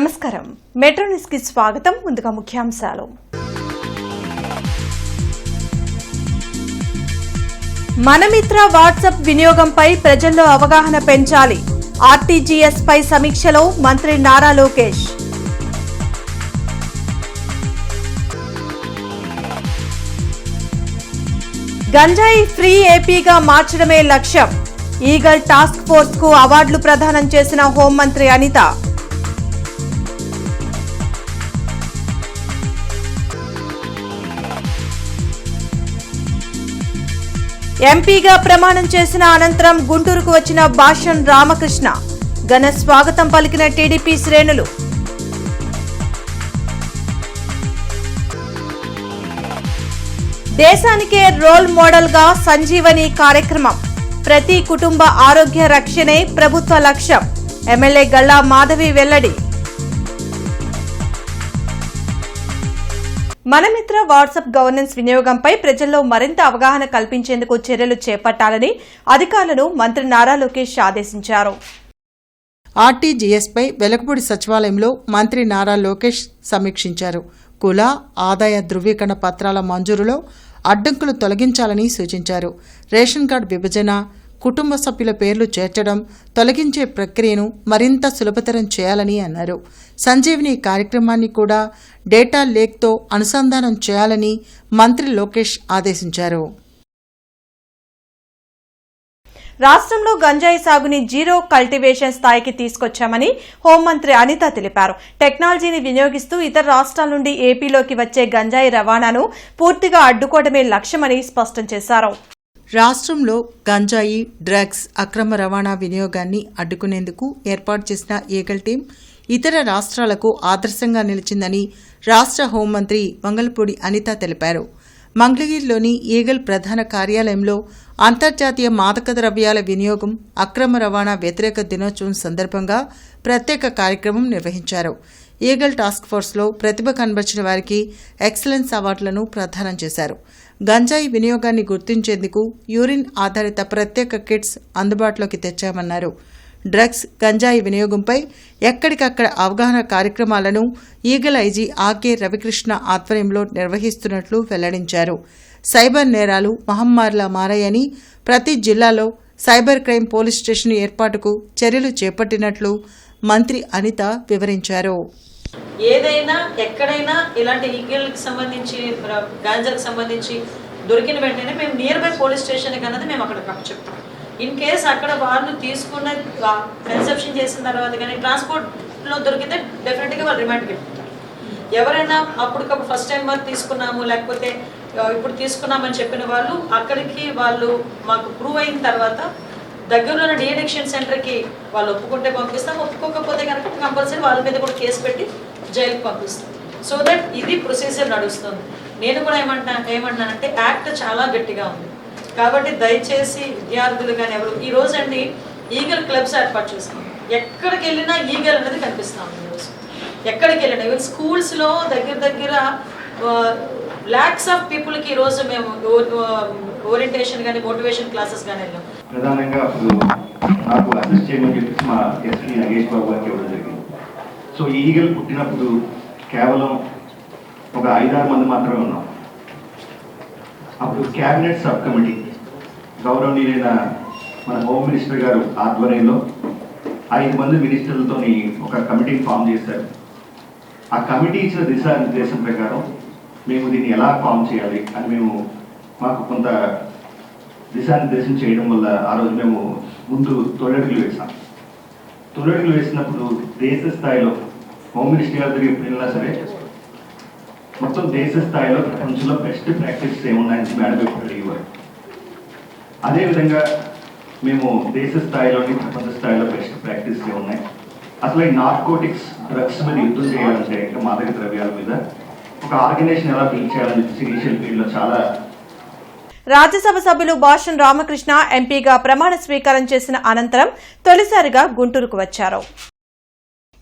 నమస్కారం metro news కి స్వాగతం. ముందుగా ముఖ్యాంశాలు. మనమిత్ర వాట్సాప్ వినియోగంపై ప్రజల్లో అవగాహన పెంచాలి. ఆర్టీజీఎస్ పై సమీక్షలో మంత్రి నారా లోకేష్. గంజాయి ఫ్రీ ఏపీగా మార్చడమే లక్ష్యం. ఈగల్ టాస్క్ ఫోర్స్ కు అవార్డులు ప్రదానం చేసిన హోంమంత్రి అనిత. ఎంపీగా ప్రమాణం చేసిన అనంతరం గుంటూరుకు వచ్చిన భాష్యం రామకృష్ణ. ఘన స్వాగతం పలికిన టీడీపీ శ్రేణులు. దేశానికే రోల్ మోడల్ గా సంజీవని కార్యక్రమం. ప్రతి కుటుంబ ఆరోగ్య రక్షణే ప్రభుత్వ లక్ష్యం. ఎమ్మెల్యే గల్లా మాధవి వెల్లడి. మనమిత్ర వాట్సాప్ గవర్నెన్స్ వినియోగంపై ప్రజల్లో మరింత అవగాహన కల్పించేందుకు చర్యలు చేపట్టాలని అధికారులను మంత్రి నారా లోకేష్ ఆదేశించారు. ఆర్టీజీఎస్పై వెలగపూడి సచివాలయంలో మంత్రి నారా లోకేష్ సమీక్షించారు. కుల ఆదాయ ధృవీకరణ పత్రాల మంజూరులో అడ్డంకులు తొలగించాలని సూచించారు. రేషన్ కార్డు విభజన, కుటుంబ సభ్యుల పేర్లు చేర్చడం, తొలగించే ప్రక్రియను మరింత సులభతరం చేయాలని అన్నారు. సంజీవిని కార్యక్రమాన్ని కూడా డేటా లేక్తో అనుసంధానం చేయాలని మంత్రి లోకేష్ ఆదేశించారు. రాష్ట్రంలో గంజాయి సాగుని జీరో కల్టివేషన్ స్థాయికి తీసుకొచ్చామని హోంమంత్రి అనిత తెలిపారు. టెక్నాలజీని వినియోగిస్తూ ఇతర రాష్ట్రాల నుండి ఏపీలోకి వచ్చే గంజాయి రవాణాను పూర్తిగా అడ్డుకోవడమే లక్ష్యమని స్పష్టం చేశారు. రాష్ట్రంలో గంజాయి, డ్రగ్స్ అక్రమ రవాణా వినియోగాన్ని అడ్డుకునేందుకు ఏర్పాటు చేసిన ఈగల్ టీం ఇతర రాష్ట్రాలకు ఆదర్శంగా నిలిచిందని రాష్ట్ర హోంమంత్రి వంగలపూడి అనిత తెలిపారు. మంగళగిరిలోని ఈగల్ ప్రధాన కార్యాలయంలో అంతర్జాతీయ మాదక ద్రవ్యాల వినియోగం, అక్రమ రవాణా వ్యతిరేక దినోత్సవం సందర్భంగా ప్రత్యేక కార్యక్రమం నిర్వహించారు. ఈగల్ టాస్క్ ఫోర్స్లో ప్రతిభ కనబర్చిన వారికి ఎక్సలెన్స్ అవార్డులను ప్రదానం చేశారు. గంజాయి వినియోగాన్ని గుర్తించేందుకు యూరిన్ ఆధారిత ప్రత్యేక కిట్స్ అందుబాటులోకి తెచ్చామన్నారు. డ్రగ్స్, గంజాయి వినియోగంపై ఎక్కడికక్కడ అవగాహన కార్యక్రమాలను ఈగల్ ఐజీ ఆర్కే రవికృష్ణ ఆధ్వర్యంలో నిర్వహిస్తున్నట్లు వెల్లడించారు. సైబర్ నేరాలు మహమ్మారిలా మారాయని, ప్రతి జిల్లాలో సైబర్ క్రైమ్ పోలీస్ స్టేషన్ ఏర్పాటుకు చర్యలు చేపట్టినట్లు మంత్రి అనిత వివరించారు. ఏదైనా ఎక్కడైనా ఇలాంటి ఈగల్కి సంబంధించి, గాంజాకి సంబంధించి దొరికిన వెంటనే మేము నియర్ బై పోలీస్ స్టేషన్కి అన్నది మేము అక్కడ చెప్తాం. ఇన్ కేస్ అక్కడ వాళ్ళు తీసుకున్న కన్సెప్షన్ చేసిన తర్వాత కానీ ట్రాన్స్పోర్ట్లో దొరికితే డెఫినెట్గా వాళ్ళు రిమాండ్కి వెళ్తారు. ఎవరైనా అప్పటికప్పుడు ఫస్ట్ టైం వరకు తీసుకున్నాము లేకపోతే ఇప్పుడు తీసుకున్నామని చెప్పిన వాళ్ళు అక్కడికి వాళ్ళు మాకు ప్రూవ్ అయిన తర్వాత దగ్గరలో ఉన్న డీఅడిక్షన్ సెంటర్కి వాళ్ళు ఒప్పుకుంటే పంపిస్తాం. ఒప్పుకోకపోతే కనుక కంపల్సరీ వాళ్ళ మీద కూడా కేసు పెట్టి జైలుకి పంపిస్తాం. సో దట్ ఇది ప్రొసీజర్ నడుస్తుంది. నేను కూడా ఏమంటున్నానంటే యాక్ట్ చాలా గట్టిగా ఉంది కాబట్టి దయచేసి విద్యార్థులు కానీ ఎవరు ఈ రోజు అండి ఈగల్ క్లబ్స్ ఏర్పాటు చేస్తాం. ఎక్కడికి వెళ్ళినా ఈగల్ అనేది కనిపిస్తాం. ఈరోజు ఎక్కడికి వెళ్ళినా ఈవెన్ స్కూల్స్లో దగ్గర లాక్స్ ఆఫ్ పీపుల్కి ఈరోజు మేము ఓరియంటేషన్ కానీ మోటివేషన్ క్లాసెస్ కానీ వెళ్ళాం. ప్రధానంగా నాకు అసిస్ట్ చేయమని చెప్పేసి మా ఎస్పీ నగేష్ బాబు గారికి ఇవ్వడం జరిగింది. సో ఈగల్ పుట్టినప్పుడు కేవలం ఒక 5-6 మంది మాత్రమే ఉన్నాం. అప్పుడు క్యాబినెట్ సబ్ కమిటీ గౌరవనీయులైన మన హోమ్ మినిస్టర్ గారు ఆధ్వర్యంలో 5 మంది మినిస్టర్లతో ఒక కమిటీని ఫామ్ చేశారు. ఆ కమిటీ ఇచ్చిన దిశానిర్దేశం ప్రకారం మేము దీన్ని ఎలా ఫామ్ చేయాలి అని మాకు కొంత దిశానిర్దేశం చేయడం వల్ల ఆ రోజు మేము ముందు తొలడుగులు వేసాం. తొలడుగులు వేసినప్పుడు దేశ స్థాయిలో హోమ్ మినిస్టర్ గారి దగ్గర వెళ్ళినా సరే మొత్తం దేశ స్థాయిలో ప్రపంచంలో బెస్ట్ ప్రాక్టీస్ ఏమున్నాయని మేడం ఇప్పుడు అడిగేవారు. అదేవిధంగా మేము దేశ స్థాయిలోని ప్రపంచ స్థాయిలో బెస్ట్ ప్రాక్టీస్ ఏమున్నాయి, అసలు ఈ నార్కోటిక్స్ డ్రగ్స్ మీద యుద్ధం చేయాలంటే మాదక ద్రవ్యాల మీద ఒక ఆర్గనైజేషన్ ఎలా బిల్డ్ చేయాలని చెప్పేసి ఇనిషియల్ ఫీల్డ్లో చాలా. రాజ్యసభ సభ్యులు భాష్యం రామకృష్ణ ఎంపీగా ప్రమాణ స్వీకారం చేసిన అనంతరం తొలిసారిగా గుంటూరుకు వచ్చారు.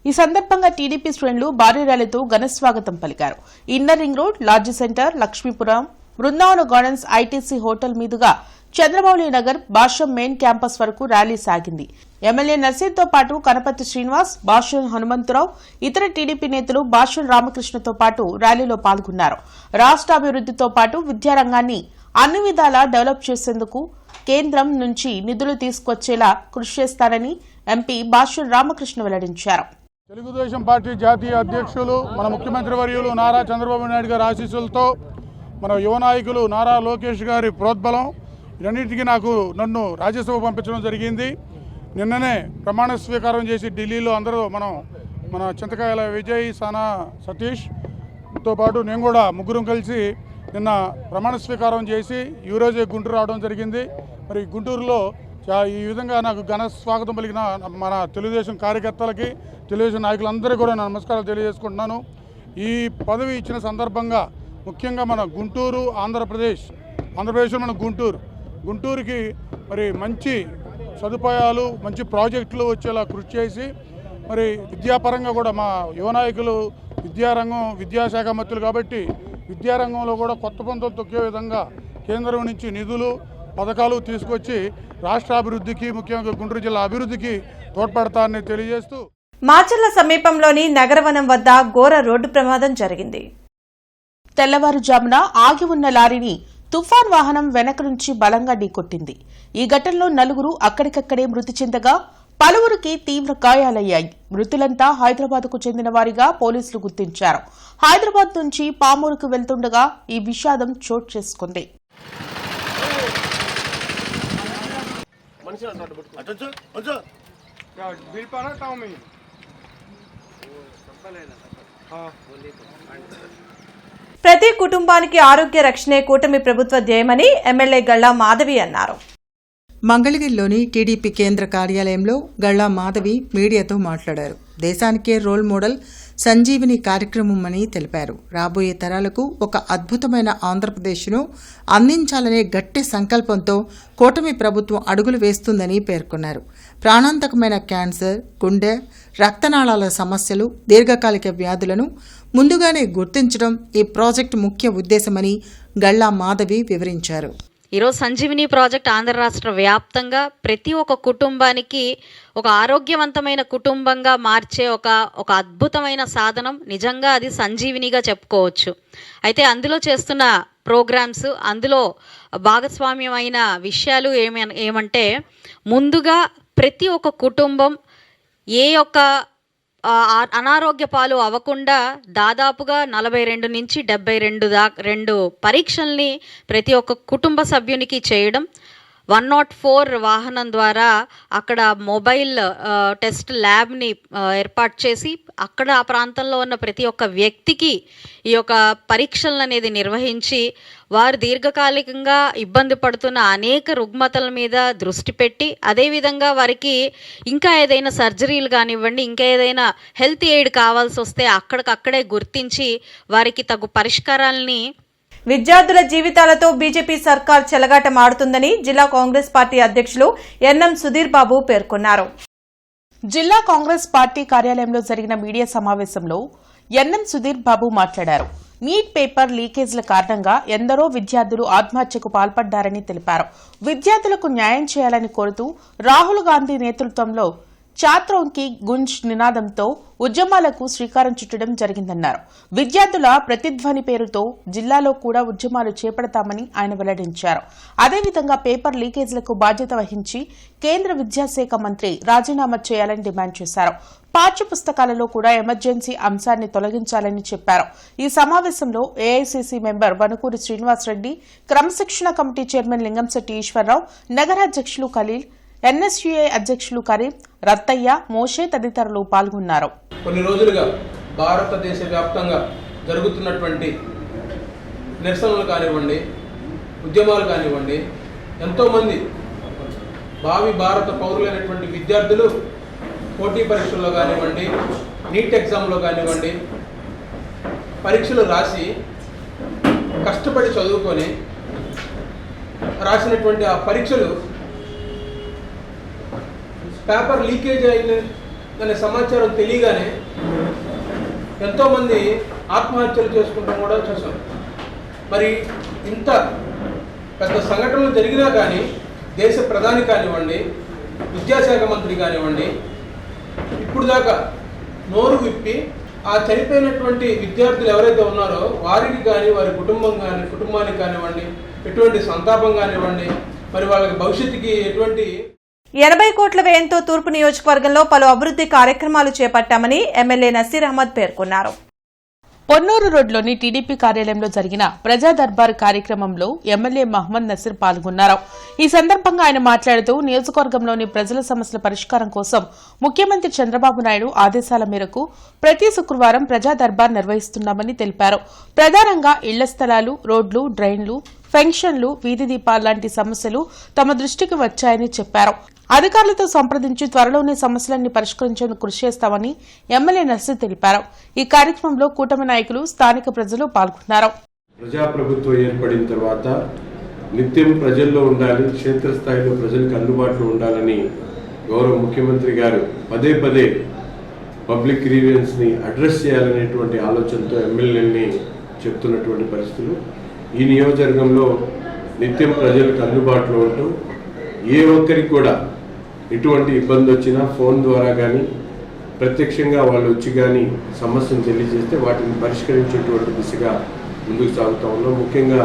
ఈ సందర్భంగా టీడీపీ శ్రేణులు భారీ ర్యాలీతో ఘన స్వాగతం పలికారు. Inner ring road, large centre, Lakshmipuram, Brindavan gardens, ITC hotel మీదుగా చంద్రమౌళి నగర్, భాష్యం మెయిన్ క్యాంపస్ వరకు ర్యాలీ సాగింది. ఎమ్మెల్యే నర్సీర్తో పాటు కనపర్తి శ్రీనివాస్, భాష్యం హనుమంతరావు, ఇతర టీడీపీ నేతలు భాష్యం రామకృష్ణతో పాటు ర్యాలీలో పాల్గొన్నారు. రాష్ట్ర అభివృద్దితో పాటు విద్యారంగాన్ని అన్ని విధాలా డెవలప్ చేసేందుకు కేంద్రం నుంచి నిధులు తీసుకొచ్చేలా కృషి చేస్తారని ఎంపీ భాష్యం రామకృష్ణ వెల్లడించారు. తెలుగుదేశం పార్టీ జాతీయ అధ్యక్షులు మన ముఖ్యమంత్రి వర్యులు నారా చంద్రబాబు నాయుడు గారి ఆశీస్సులతో మన యువ నాయకులు నారా లోకేష్ గారి ప్రోద్బలం ఇవన్నిటికీ నన్ను రాజ్యసభ పంపించడం జరిగింది. నిన్ననే ప్రమాణ స్వీకారం చేసి ఢిల్లీలో అందరూ మన చింతకాయల విజయ్, సానా సతీష్తో పాటు నేను కూడా ముగ్గురం కలిసి నిన్న ప్రమాణ స్వీకారం చేసి ఈరోజే గుంటూరు రావడం జరిగింది. మరి గుంటూరులో ఈ విధంగా నాకు ఘన స్వాగతం పలికిన మన తెలుగుదేశం కార్యకర్తలకి, తెలుగుదేశం నాయకులందరికీ కూడా నమస్కారాలు తెలియజేసుకుంటున్నాను. ఈ పదవి ఇచ్చిన సందర్భంగా ముఖ్యంగా మన గుంటూరు, ఆంధ్రప్రదేశ్లో మన గుంటూరుకి మరి మంచి సదుపాయాలు, మంచి ప్రాజెక్టులు వచ్చేలా కృషి చేసి మరి విద్యాపరంగా కూడా మా యువ నాయకులు విద్యాశాఖ మంత్రులు కాబట్టి విద్యారంగంలో కూడా కొత్త పంతులు తొక్కే విధంగా కేంద్రం నుంచి నిధులు, పథకాలు తీసుకొచ్చి రాష్ట్ర అభివృద్ధికి, ముఖ్యంగా గుంటూరు జిల్లా అభివృద్ధికి తోడ్పడతారని తెలియజేస్తూ మాచర్ల సమీపంలోని నగరవనం వద్ద ఘోర రోడ్డు ప్రమాదం జరిగింది. తెల్లవారుజామున ఆగి ఉన్న లారీని తుఫాన్ వాహనం వెనక నుంచి బలంగా ఢీకొట్టింది. ఈ ఘటనలో 4 అక్కడికక్కడే మృతి చెందగా పలువురికి తీవ్ర గాయాలయ్యాయి. మృతులంతా హైదరాబాద్కు చెందిన వారిగా పోలీసులు గుర్తించారు. హైదరాబాద్ నుంచి పామూరుకు వెళ్తుండగా ఈ విషాదం చోటు చేసుకుంది. ప్రతి కుటుంబానికి ఆరోగ్య రక్షణే కూటమి ప్రభుత్వ ధ్యేయమని ఎమ్మెల్యే గల్లా మాధవి అన్నారు. మంగళగిరిలోని టీడీపీ కేంద్ర కార్యాలయంలో గళ్ళా మాధవి మీడియాతో మాట్లాడారు. దేశానికే రోల్ మోడల్ సంజీవిని కార్యక్రమం అని తెలిపారు. రాబోయే తరాలకు ఒక అద్భుతమైన ఆంధ్రప్రదేశ్ను అందించాలనే గట్టి సంకల్పంతో కూటమి ప్రభుత్వం అడుగులు వేస్తుందని పేర్కొన్నారు. ప్రాణాంతకమైన క్యాన్సర్, గుండె, రక్తనాళాల సమస్యలు, దీర్ఘకాలిక వ్యాధులను ముందుగానే గుర్తించడం ఈ ప్రాజెక్టు ముఖ్య ఉద్దేశమని గళ్ళా మాధవి వివరించారు. ఈరోజు సంజీవిని ప్రాజెక్ట్ ఆంధ్ర రాష్ట్ర వ్యాప్తంగా ప్రతి ఒక్క కుటుంబానికి ఒక ఆరోగ్యవంతమైన కుటుంబంగా మార్చే ఒక అద్భుతమైన సాధనం. నిజంగా అది సంజీవినిగా చెప్పుకోవచ్చు. అయితే అందులో చేస్తున్న ప్రోగ్రామ్స్, అందులో భాగస్వామ్యమైన విషయాలు ఏమంటే ముందుగా ప్రతి ఒక్క కుటుంబం ఏ ఒక్క అనారోగ్య పాలు అవ్వకుండా దాదాపుగా 42 నుంచి 72 పరీక్షల్ని ప్రతి ఒక్క కుటుంబ సభ్యునికి చేయడం. 104 వాహనం ద్వారా అక్కడ మొబైల్ టెస్ట్ ల్యాబ్ని ఏర్పాటు చేసి అక్కడ ఆ ప్రాంతంలో ఉన్న ప్రతి ఒక్క వ్యక్తికి ఈ యొక్క పరీక్షలను అనేది నిర్వహించి వారు దీర్ఘకాలికంగా ఇబ్బంది పడుతున్న అనేక రుగ్మతల మీద దృష్టి పెట్టి అదేవిధంగా వారికి ఇంకా ఏదైనా సర్జరీలు కానివ్వండి, ఇంకా ఏదైనా హెల్త్ ఎయిడ్ కావాల్సి వస్తే అక్కడికక్కడే గుర్తించి వారికి తగు పరిష్కారాలని. విద్యార్థుల జీవితాలతో బీజేపీ సర్కార్ చెలగాటమాడుతుందని జిల్లా కాంగ్రెస్ పార్టీ అధ్యక్షులు ఎన్ఎం సుధీర్ బాబు పేర్కొన్నారు. జిల్లా కాంగ్రెస్ పార్టీ కార్యాలయంలో జరిగిన మీడియా సమావేశంలో ఎన్ఎం సుధీర్ బాబు మాట్లాడారు. నీట్ పేపర్ లీకేజ్ల కారణంగా ఎందరో విద్యార్థులు ఆత్మహత్యకు పాల్పడ్డారని తెలిపారు. విద్యార్థులకు న్యాయం చేయాలని కోరుతూ రాహుల్ గాంధీ నేతృత్వంలో ఛాత్రోంకి గుంజ్ నినాదంతో ఉద్యమాలకు శ్రీకారం చుట్టడం జరిగిందన్నారు. విద్యార్థుల ప్రతిధ్వని పేరుతో జిల్లాలో కూడా ఉద్యమాలు చేపడతామని ఆయన వెల్లడించారు. అదేవిధంగా పేపర్ లీకేజ్లకు బాధ్యత వహించి కేంద్ర విద్యాశాఖ మంత్రి రాజీనామా చేయాలని డిమాండ్ చేశారు. పాఠ్య పుస్తకాలలో కూడా ఎమర్జెన్సీ అంశాన్ని తొలగించాలని చెప్పారు. ఈ సమావేశంలో ఏఐసీసీ మెంబర్ వనుకూరి శ్రీనివాసరెడ్డి, క్రమశిక్షణ కమిటీ చైర్మన్ లింగంశెట్టి ఈశ్వరరావు, నగరాధ్యక్షులు ఖలీల్, ఎన్ఎస్యుఐ అధ్యక్షులు కరీం, రత్తయ్య, మోషే తదితరులు పాల్గొన్నారు. కొన్ని రోజులుగా భారతదేశ వ్యాప్తంగా జరుగుతున్నటువంటి నిరసనలు కానివ్వండి, ఉద్యమాలు కానివ్వండి, ఎంతోమంది భావి భారత పౌరులైనటువంటి విద్యార్థులు పోటీ పరీక్షల్లో కానివ్వండి, నీట్ ఎగ్జామ్లో కానివ్వండి పరీక్షలు రాసి కష్టపడి చదువుకొని రాసినటువంటి ఆ పరీక్షలు పేపర్ లీకేజ్ అయిందనే సమాచారం తెలియగానే ఎంతోమంది ఆత్మహత్యలు చేసుకుంటాం కూడా చూసాం. మరి ఇంత పెద్ద సంఘటనలు జరిగినా కానీ దేశ ప్రధాని కానివ్వండి, విద్యాశాఖ మంత్రి కానివ్వండి, ఇప్పుడు దాకా నోరు విప్పి ఆ చనిపోయినటువంటి విద్యార్థులు ఎవరైతే ఉన్నారో వారికి కానీ, వారి కుటుంబానికి కానివ్వండి, ఎటువంటి సంతాపం కానివ్వండి, మరి వాళ్ళకి భవిష్యత్తుకి ఎటువంటి 80 కోట్ల వ్యయంతో తూర్పు నియోజకవర్గంలో పలు అభివృద్ధి కార్యక్రమాలు చేపట్టామని ఎమ్మెల్యే నసీర్ అహ్మద్ పేర్కొన్నారు. పొన్నూరు రోడ్లోని టీడీపీ కార్యాలయంలో జరిగిన ప్రజా దర్బార్ కార్యక్రమంలో ఎమ్మెల్యే మహమ్మద్ నసీర్ పాల్గొన్నారు. ఈ సందర్భంగా ఆయన మాట్లాడుతూ నియోజకవర్గంలోని ప్రజల సమస్యల పరిష్కారం కోసం ముఖ్యమంత్రి చంద్రబాబు నాయుడు ఆదేశాల మేరకు ప్రతి శుక్రవారం ప్రజా దర్బార్ నిర్వహిస్తున్నామని తెలిపారు. ప్రధానంగా ఇళ్ల స్థలాలు, రోడ్లు, డ్రైన్లు, పెన్షన్లు, వీధి దీపాలు లాంటి సమస్యలు తమ దృష్టికి వచ్చాయని చెప్పారు. అధికారులతో సంప్రదించి త్వరలోనే సమస్యలన్నీ పరిష్కరించేందుకు కృషి చేస్తామని ఎమ్మెల్యే నసీర్ తెలిపారు. ఈ కార్యక్రమంలో కూటమి నాయకులు, స్థానిక ప్రజలు పాల్గొన్నారు. ప్రజాప్రభుత్వం ఏర్పడిన తర్వాత నిత్యం ప్రజల్లో ఉండాలి, క్షేత్రస్థాయిలో ప్రజలకు అందుబాటులో ఉండాలని గౌరవ ముఖ్యమంత్రి గారు పదే పదే పబ్లిక్ గ్రీవెన్స్ ని అడ్రస్ చేయాలనేటువంటి ఆలోచనతో ఎమ్మెల్యేని చెప్తున్నటువంటి పరిస్థితులు. ఈ నియోజకవర్గంలో నిత్యం ప్రజలకు అందుబాటులో ఉంటూ ఏ ఒక్కరికి కూడా ఎటువంటి ఇబ్బంది వచ్చినా ఫోన్ ద్వారా కానీ ప్రత్యక్షంగా వాళ్ళు వచ్చి కానీ సమస్యను తెలియజేస్తే వాటిని పరిష్కరించేటువంటి దిశగా ముందుకు సాగుతూ ఉన్నాం. ముఖ్యంగా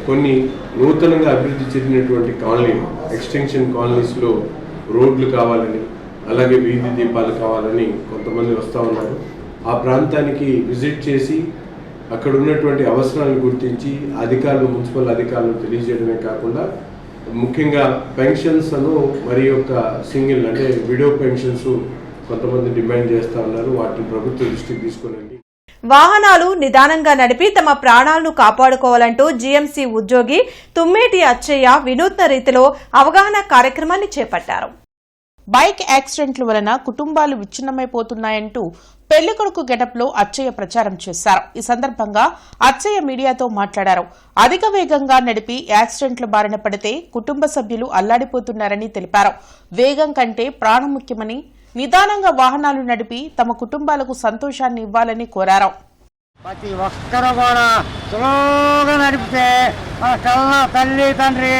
కొన్ని నూతనంగా అభివృద్ధి చెందినటువంటి కాలనీలు, ఎక్స్టెన్షన్ కాలనీస్లో రోడ్లు కావాలని, అలాగే వీధి దీపాలు కావాలని కొంతమంది వస్తూ ఉన్నారు. ఆ ప్రాంతానికి విజిట్ చేసి అక్కడ ఉన్నటువంటి అవసరాలను గుర్తించి అధికారులు, మున్సిపల్ అధికారులు తెలియజేయడమే కాకుండా ముఖ్యంగా పెన్షన్స్ మరి యొక్క సింగిల్ అంటే విడో పెన్షన్స్ కొంతమంది డిమాండ్ చేస్తూ ఉన్నారు. వాటిని ప్రభుత్వ దృష్టికి తీసుకుని వాహనాలు నిదానంగా నడిపి తమ ప్రాణాలను కాపాడుకోవాలంటూ జీఎంసీ ఉద్యోగి తుమ్మేటి అచ్చయ్య వినూత్న రీతిలో అవగాహన కార్యక్రమాన్ని చేపట్టారు. బైక్ యాక్సిడెంట్ల వలన కుటుంబాలు విచ్ఛిన్నమైపోతున్నాయంటూ పెళ్లికొడుకు గెటప్లో అచ్చయ్య ప్రచారం చేశారు. ఈ సందర్భంగా అచ్చయ్య మీడియాతో మాట్లాడారు. అధిక వేగంగా నడిపి యాక్సిడెంట్ల బారిన పడితే కుటుంబ సభ్యులు అల్లాడిపోతున్నారని తెలిపారు. వేగం కంటే ప్రాణం ముఖ్యమని, నిదానంగా వాహనాలు నడిపి తమ కుటుంబాలకు సంతోషాన్ని ఇవ్వాలని కోరారు. ప్రతి ఒక్కరూ కూడా స్లోగా నడిపితే మన కళ్ళ తల్లి తండ్రి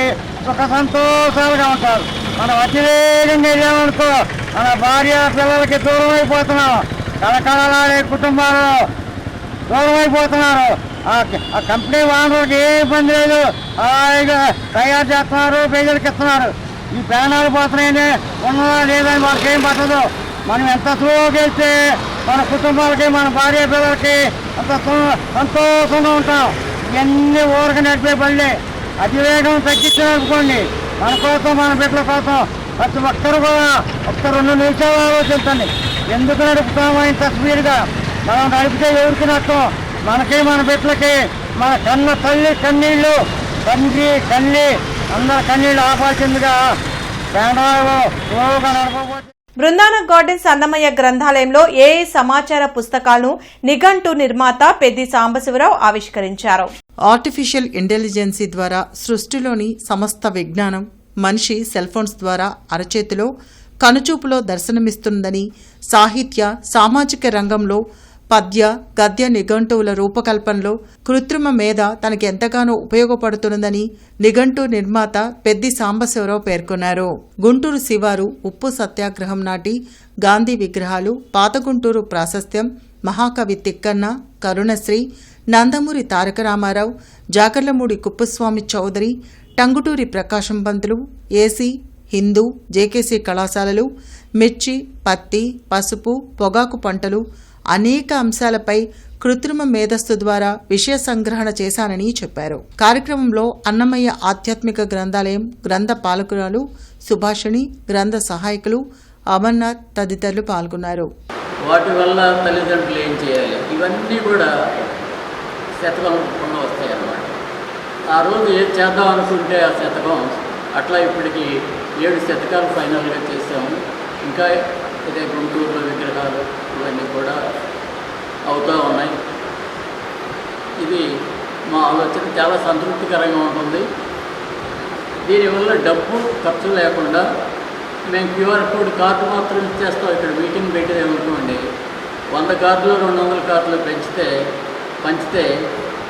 సుఖ సంతోషాలుగా ఉంటారు. మనం అతివేగంగా వెళ్ళామనుకో మన భార్య పిల్లలకి దూరం అయిపోతున్నాం, కళకళలాడే కుటుంబాలు దూరం అయిపోతున్నారు. ఆ కంపెనీ వాహనాలకు ఏ ఇబ్బంది లేదు, హాయిగా తయారు చేస్తున్నారు, ప్రజలకు ఇస్తున్నారు. ఈ ప్రాణాలు పోతున్నాయని ఉన్నదా లేదని వాళ్ళకి ఏం పట్టదు. మనం ఎంత స్లోగా వెళ్తే మన కుటుంబాలకి, మన భార్య పిల్లలకి అంత సంతోషంగా ఉంటాం. ఇవన్నీ ఊరికి నడిపే పనులే. అతివేగం తగ్గించాలనుకోండి, మన కోసం, మన బిడ్డల కోసం ప్రతి ఒక్కరు కూడా ఒక్క 2 నిమిషాలు ఆలోచించండి. ఎందుకు నడుపుతామో ఇంత స్పీడ్గా? మనం నడిపితే ఎవరికి నష్టం? మనకి, మన బిడ్డలకి, మన కన్న తల్లి కన్నీళ్ళు, తండ్రి కన్నీ అందరి కన్నీళ్ళు ఆపాల్సిందిగా ప్రాణాలు స్లోగా నడపబోతే. బృందావన గార్డెన్స్ అన్నమయ్య గ్రంథాలయంలో ఏఐ సమాచార పుస్తకాలను నిఘంటు నిర్మాత పెద్ది సాంబశివరావు ఆవిష్కరించారు. ఆర్టిఫిషియల్ ఇంటెలిజెన్సీ ద్వారా సృష్టిలోని సమస్త విజ్ఞానం మనిషి సెల్ఫోన్స్ ద్వారా అరచేతిలో, కనుచూపులో దర్శనమిస్తుందని, సాహిత్య, సామాజిక రంగంలో పద్య, గద్య నిఘంటువుల రూపకల్పనలో కృత్రిమ మేధ తనకి ఎంతగానో ఉపయోగపడుతున్నదని నిఘంటు నిర్మాత పెద్ది సాంబశివరావు పేర్కొన్నారు. గుంటూరు శివారు, ఉప్పు సత్యాగ్రహం నాటి గాంధీ విగ్రహాలు, పాత గుంటూరు ప్రాశస్త్యం, మహాకవి తిక్కన్న, కరుణశ్రీ, నందమూరి తారక రామారావు, జాగర్లమూడి కుప్పస్వామి చౌదరి, టంగుటూరి ప్రకాశం పంతులు, ఏసీ, హిందూ, జేకేసీ కళాశాలలు, మిర్చి, పత్తి, పసుపు, పొగాకు పంటలు అనేక అంశాలపై కృత్రిమ మేధస్సు ద్వారా విషయ సంగ్రహణ చేశానని చెప్పారు. కార్యక్రమంలో అన్నమయ్య ఆధ్యాత్మిక గ్రంథాలయం గ్రంథ పాలకురాలు సుభాషిణి, గ్రంథ సహాయకులు అమర్నాథ్ తదితరులు పాల్గొన్నారు. వాటి వల్ల తల్లిదండ్రులు ఏం చేయాలి, ఇవన్నీ కూడా శతకం వస్తాయి అన్నమాట. ఆ రోజు ఏది చేద్దాం అనుకుంటే ఆ శతకం అట్లా ఇప్పటికి 7 శతకాలు ఫైనల్గా చేసాము. ఇంకా ఇదే గుంటూరులో విగ్రహాలు ఇవన్నీ కూడా అవుతూ ఉన్నాయి. ఇది మా ఆలోచన చాలా సంతృప్తికరంగా ఉంటుంది. దీనివల్ల డబ్బు ఖర్చు లేకుండా మేము క్యూఆర్ కోడ్ కార్డు మాత్రం ఇచ్చేస్తాం. ఇక్కడ మీటింగ్ పెట్టేది ఏమనుకోండి, 100 కార్డులు 200 కార్డులు పంచితే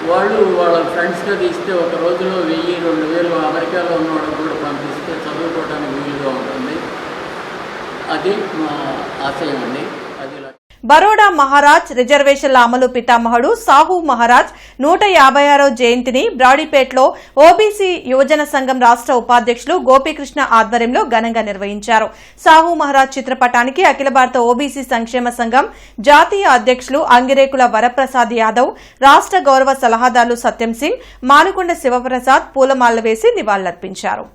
వాళ్ళు వాళ్ళ ఫ్రెండ్స్గా తీస్తే ఒక రోజులో 1000-2000 అమెరికాలో ఉన్న వాళ్ళకి కూడా పంపిస్తే చదువుకోవడానికి వీలుగా ఉంటుంది. అది మా ఆశయం అండి. అది బరోడా మహారాజ్ రిజర్వేషన్ల అమలు పితామహుడు సాహు మహారాజ్ 156వ జయంతిని బ్రాడీపేటలో ఓబీసీ యువజన సంఘం రాష్ట్ర ఉపాధ్యక్షులు గోపీకృష్ణ ఆధ్వర్యంలో ఘనంగా నిర్వహించారు. సాహు మహారాజ్ చిత్రపటానికి అఖిల భారత ఓబీసీ సంక్షేమ సంఘం జాతీయ అధ్యక్షులు అంగిరేకుల వరప్రసాద్ యాదవ్, రాష్ట్ర గౌరవ సలహాదారులు సత్యం సింగ్, మానుకొండ శివప్రసాద్ పూలమాలలు వేసి నివాళులర్పించారు.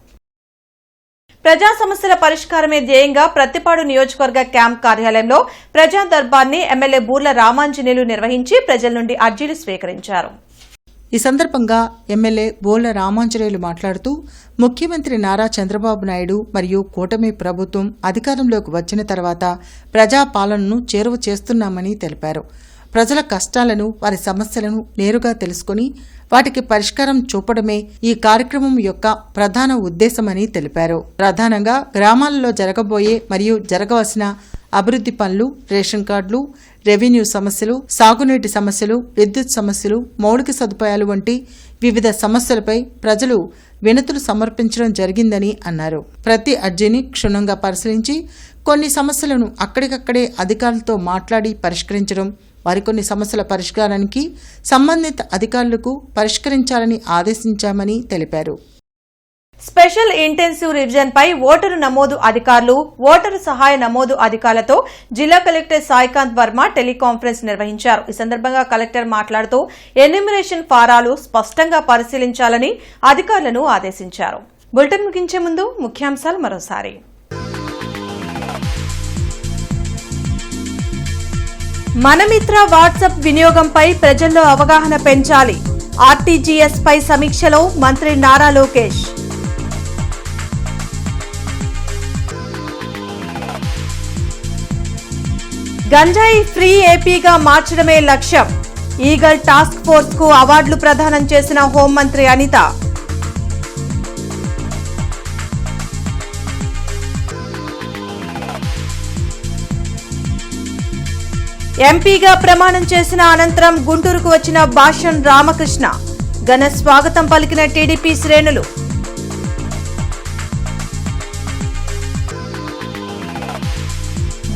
ప్రజా సమస్యల పరిష్కారమే ధ్యేయంగా ప్రత్తిపాడు నియోజకవర్గ క్యాంప్ కార్యాలయంలో ప్రజా దర్బార్ని ఎమ్మెల్యే బూర్ల రామాంజనేయులు నిర్వహించి ప్రజల నుండి అర్జీలు స్వీకరించారు. ఈ సందర్భంగా ఎమ్మెల్యే బోళ్ల రామాంజనేయులు మాట్లాడుతూ ముఖ్యమంత్రి నారా చంద్రబాబు నాయుడు మరియు కూటమి ప్రభుత్వం అధికారంలోకి వచ్చిన తర్వాత ప్రజాపాలనను చేరువ చేస్తున్నామని తెలిపారు. ప్రజల కష్టాలను, వారి సమస్యలను నేరుగా తెలుసుకుని వాటికి పరిష్కారం చూపడమే ఈ కార్యక్రమం యొక్క ప్రధాన ఉద్దేశమని తెలిపారు. ప్రధానంగా గ్రామాలలో జరగబోయే మరియు జరగవలసిన అభివృద్ధి పనులు, రేషన్ కార్డులు, రెవెన్యూ సమస్యలు, సాగునీటి సమస్యలు, విద్యుత్ సమస్యలు, మౌలిక సదుపాయాలు వంటి వివిధ సమస్యలపై ప్రజలు వినతులు సమర్పించడం జరిగిందని అన్నారు. ప్రతి అర్జీని క్షుణ్ణంగా పరిశీలించి కొన్ని సమస్యలను అక్కడికక్కడే అధికారులతో మాట్లాడి పరిష్కరించడం, మరికొన్ని సమస్యల పరిష్కారానికి సంబంధిత అధికారులకు పరిష్కరించాలని ఆదేశించామని తెలిపారు. స్పెషల్ ఇంటెన్సివ్ రివిజన్ పై ఓటరు నమోదు అధికారులు, ఓటరు సహాయ నమోదు అధికారులతో జిల్లా కలెక్టర్ సాయికాంత్ వర్మ టెలికాన్ఫరెన్స్ నిర్వహించారు. ఈ సందర్భంగా కలెక్టర్ మాట్లాడుతూ ఎన్యూమరేషన్ ఫారాలు స్పష్టంగా పరిశీలించాలని అధికారులను ఆదేశించారు. బులెటిన్ ముగించే ముందు ముఖ్యాంశాలు మరోసారి. మనమిత్ర వాట్సాప్ వినియోగంపై ప్రజల్లో అవగాహన పెంచాలి. ఆర్టీజీఎస్ పై సమీక్షలో మంత్రి నారా లోకేష్. గంజాయి ఫ్రీ ఏపీగా మార్చడమే లక్ష్యం. ఈగల్ టాస్క్ ఫోర్స్ కు అవార్డులు ప్రదానం చేసిన హోంమంత్రి అనిత. ఎంపీగా ప్రమాణం చేసిన అనంతరం గుంటూరుకు వచ్చిన భాషన్ రామకృష్ణ. ఘన స్వాగతం పలికిన టీడీపీ శ్రేణులు.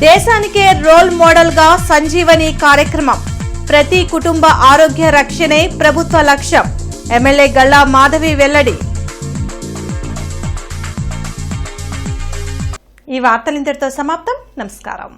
దేశానికే రోల్ మోడల్ గా సంజీవని కార్యక్రమం. ప్రతి కుటుంబ ఆరోగ్య రక్షణే ప్రభుత్వ లక్ష్యం. ఎమ్మెల్యే గల్లా మాధవి వెల్లడి. ఈ వార్తలు ఇంతటితో సమాప్తం. నమస్కారం.